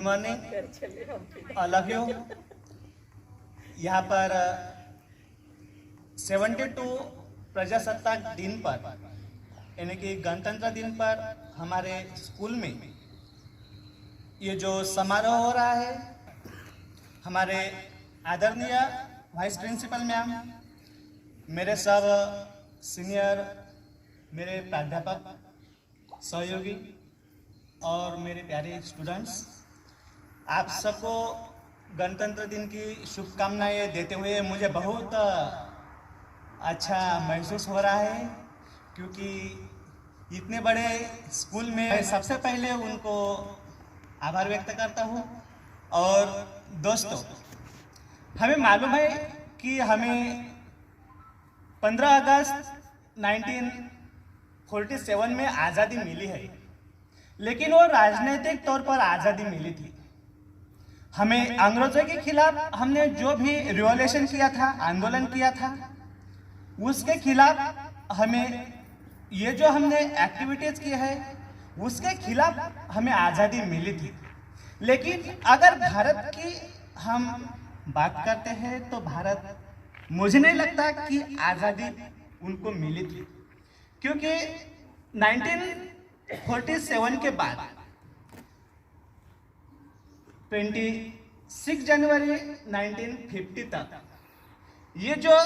Morning all of you. यहाँ पर 72 प्रजासत्ताक दिन पर यानी कि गणतंत्र दिन पर हमारे स्कूल में ये जो समारोह हो रहा है, हमारे आदरणीय वाइस प्रिंसिपल मैम, मेरे सब सीनियर, मेरे प्राध्यापक, सहयोगी और मेरे प्यारे स्टूडेंट्स, आप सबको गणतंत्र दिन की शुभकामनाएं देते हुए मुझे बहुत अच्छा महसूस हो रहा है, क्योंकि इतने बड़े स्कूल में सबसे पहले उनको आभार व्यक्त करता हूँ। और दोस्तों, हमें मालूम है कि हमें 15 अगस्त 1947 में आज़ादी मिली है, लेकिन वो राजनीतिक तौर पर आज़ादी मिली थी। हमें अंग्रेजों के खिलाफ हमने जो भी रिवॉल्यूशन किया था, आंदोलन किया था, उसके खिलाफ हमें ये जो हमने एक्टिविटीज की है उसके खिलाफ हमें आज़ादी मिली थी। लेकिन अगर भारत की हम बात करते हैं तो भारत, मुझे नहीं लगता कि आज़ादी उनको मिली थी, क्योंकि 1947 के बाद 26 जनवरी 1950 तक ये जो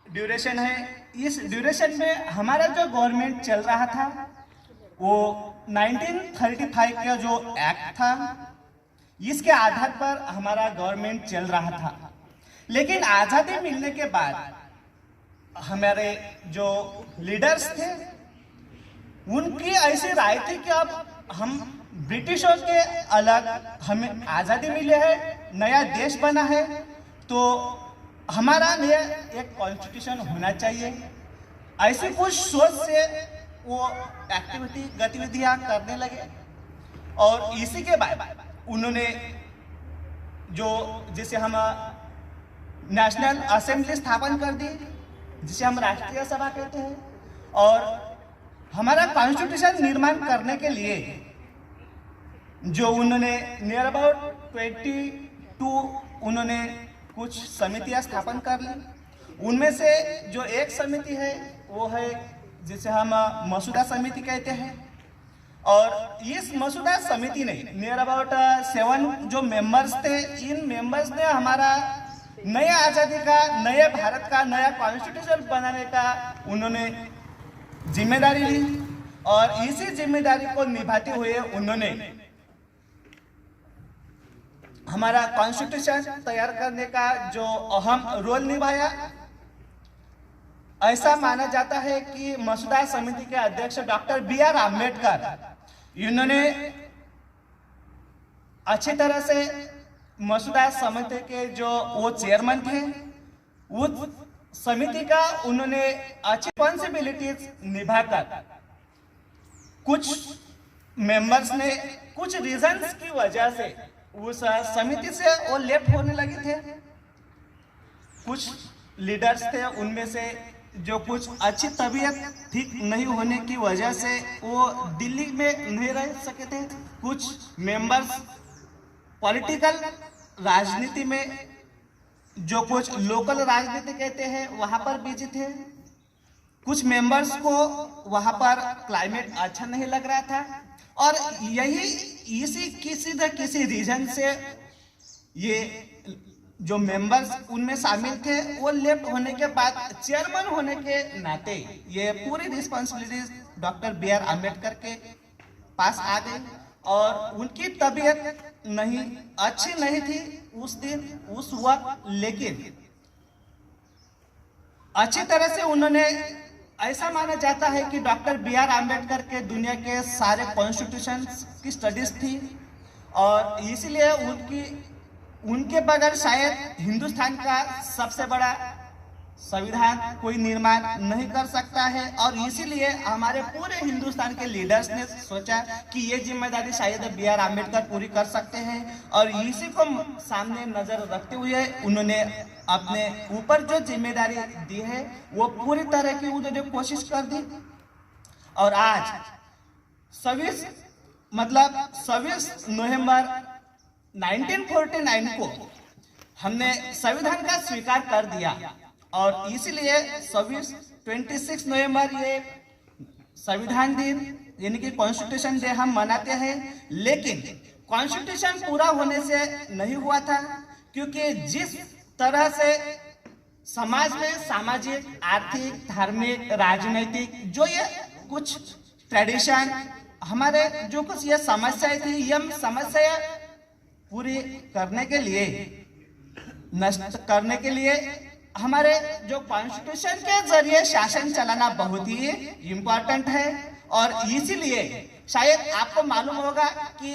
ड्यूरेशन है, इस ड्यूरेशन में हमारा जो गवर्नमेंट चल रहा था वो 1935 का जो एक्ट था, इसके आधार पर हमारा गवर्नमेंट चल रहा था। लेकिन आज़ादी मिलने के बाद हमारे जो लीडर्स थे उनकी ऐसी राय थी कि अब हम ब्रिटिशों के अलग, हमें आज़ादी मिली है, नया देश बना है, तो हमारा लिए एक कॉन्स्टिट्यूशन होना चाहिए। ऐसी कुछ सोच से वो गतिविधियां करने लगे। और इसी के बाद उन्होंने जो, जिसे हम नेशनल असेंबली स्थापन कर दी, जिसे हम राष्ट्रीय सभा कहते हैं, और हमारा कॉन्स्टिट्यूशन निर्माण करने के लिए जो उन्होंने नियर अबाउट 22 उन्होंने कुछ समितियां स्थापन कर ली। उनमें से जो एक समिति है वो है जिसे हम मसूदा समिति कहते हैं। और इस मसूदा समिति ने नियर अबाउट 7 जो मेंबर्स थे, इन मेंबर्स ने हमारा नए आज़ादी का, नए भारत का नया कॉन्स्टिट्यूशन बनाने का उन्होंने जिम्मेदारी ली। और इसी जिम्मेदारी को निभाते हुए उन्होंने हमारा कॉन्स्टिट्यूशन तैयार करने का जो अहम रोल निभाया। ऐसा माना जाता है कि मसूदा समिति के अध्यक्ष डॉक्टर B.R. आम्बेडकर, इन्होंने अच्छी तरह से मसूदा समिति के जो वो चेयरमैन थे, उस समिति का उन्होंने अच्छी रिस्पॉन्सिबिलिटीज निभाकर कुछ मेंबर्स ने कुछ रीजंस की वजह से उस समिति से वो लेफ्ट होने लगे थे। कुछ लीडर्स थे, उनमें से जो कुछ अच्छी तबीयत ठीक नहीं होने की वजह से वो दिल्ली में नहीं रह सके थे। कुछ मेंबर्स पॉलिटिकल राजनीति में, जो कुछ लोकल राजनीति कहते हैं, वहां पर बिजी थे। कुछ मेंबर्स को वहां पर क्लाइमेट अच्छा नहीं लग रहा था, और यही इसी किसी न किसी रीजन से ये जो मेंबर्स उनमें शामिल थे वो लेफ्ट होने के बाद चेयरमैन होने के नाते ये पूरी रिस्पॉन्सिबिलिटी डॉक्टर B.R. आम्बेडकर के पास आ गई। और उनकी तबीयत अच्छी नहीं थी उस दिन, उस वक्त, लेकिन अच्छी तरह से उन्होंने, ऐसा माना जाता है कि डॉक्टर B.R. आम्बेडकर के दुनिया के सारे कॉन्स्टिट्यूशन की स्टडीज थी, और इसलिए उनके बगैर शायद हिंदुस्तान का सबसे बड़ा संविधान कोई निर्माण नहीं कर सकता है। और इसीलिए हमारे पूरे हिंदुस्तान के लीडर्स ने सोचा कि ये जिम्मेदारी शायद B.R. आम्बेडकर पूरी कर सकते हैं, और इसी को सामने नजर रखते हुए उन्होंने अपने ऊपर जो जिम्मेदारी दी है वो पूरी तरह की उन्होंने कोशिश कर दी। और आज 26 मतलब 26 नवंबर 1949 को हमने संविधान का स्वीकार कर दिया और इसलिए 26 नवंबर ये संविधान दिन यानी कि कॉन्स्टिट्यूशन डे हम मनाते हैं। लेकिन कॉन्स्टिट्यूशन पूरा होने से नहीं हुआ था, क्योंकि जिस तरह से समाज में सामाजिक, आर्थिक, धार्मिक, राजनीतिक जो ये कुछ ट्रेडिशन हमारे जो कुछ ये समस्याएं थी, ये समस्या पूरी करने के लिए, नष्ट करने के लिए हमारे जो कॉन्स्टिट्यूशन के जरिए शासन चलाना बहुत ही इम्पोर्टेंट है। और इसीलिए शायद आपको मालूम होगा कि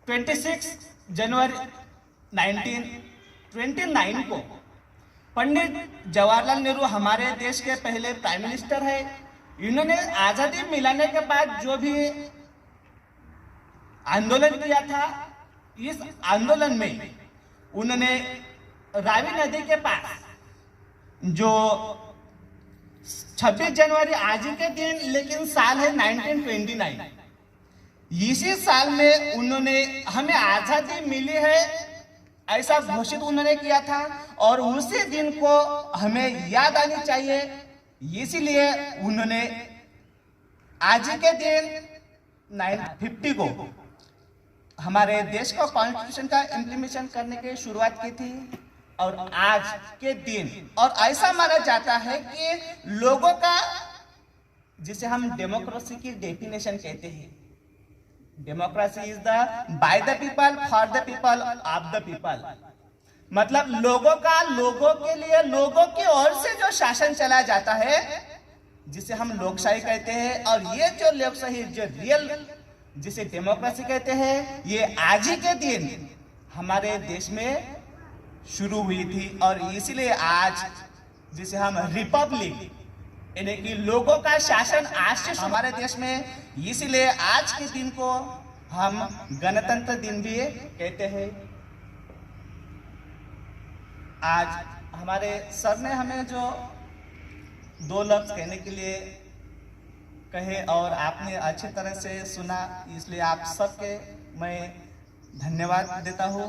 26 जनवरी 1929 को पंडित जवाहरलाल नेहरू हमारे देश के पहले प्राइम मिनिस्टर है। इन्होंने आजादी मिलाने के बाद जो भी आंदोलन किया था, इस आंदोलन में उन्होंने रावी नदी के पास जो 26 जनवरी आज ही के दिन, लेकिन साल है 1929, इसी साल में उन्होंने हमें आजादी मिली है ऐसा घोषित उन्होंने किया था और उसी दिन को हमें याद आनी चाहिए। इसीलिए उन्होंने आज के दिन 1950 को हमारे देश को कॉन्स्टिट्यूशन का इम्प्लीमेंटेशन करने की शुरुआत की थी। और आज के दिन और ऐसा माना जाता है कि लोगों का, जिसे हम डेमोक्रेसी की डेफिनेशन कहते हैं, democracy is the by the people, for the people, of the people. मतलब लोगों का, लोगों के लिए, लोगों की ओर से जो शासन चला जाता है, जिसे हम लोकशाही कहते हैं। और ये जो लोकशाही, जो रियल जिसे डेमोक्रेसी कहते हैं, ये आज ही के दिन हमारे देश में शुरू हुई थी। और इसीलिए आज जिसे हम रिपब्लिक यानी कि लोगों का शासन आज से हमारे देश में, इसीलिए आज के दिन को हम गणतंत्र दिन भी कहते हैं। आज हमारे सर ने हमें जो 2 लफ्ज कहने के लिए कहे और आपने अच्छी तरह से सुना, इसलिए आप सबके मैं धन्यवाद देता हूँ।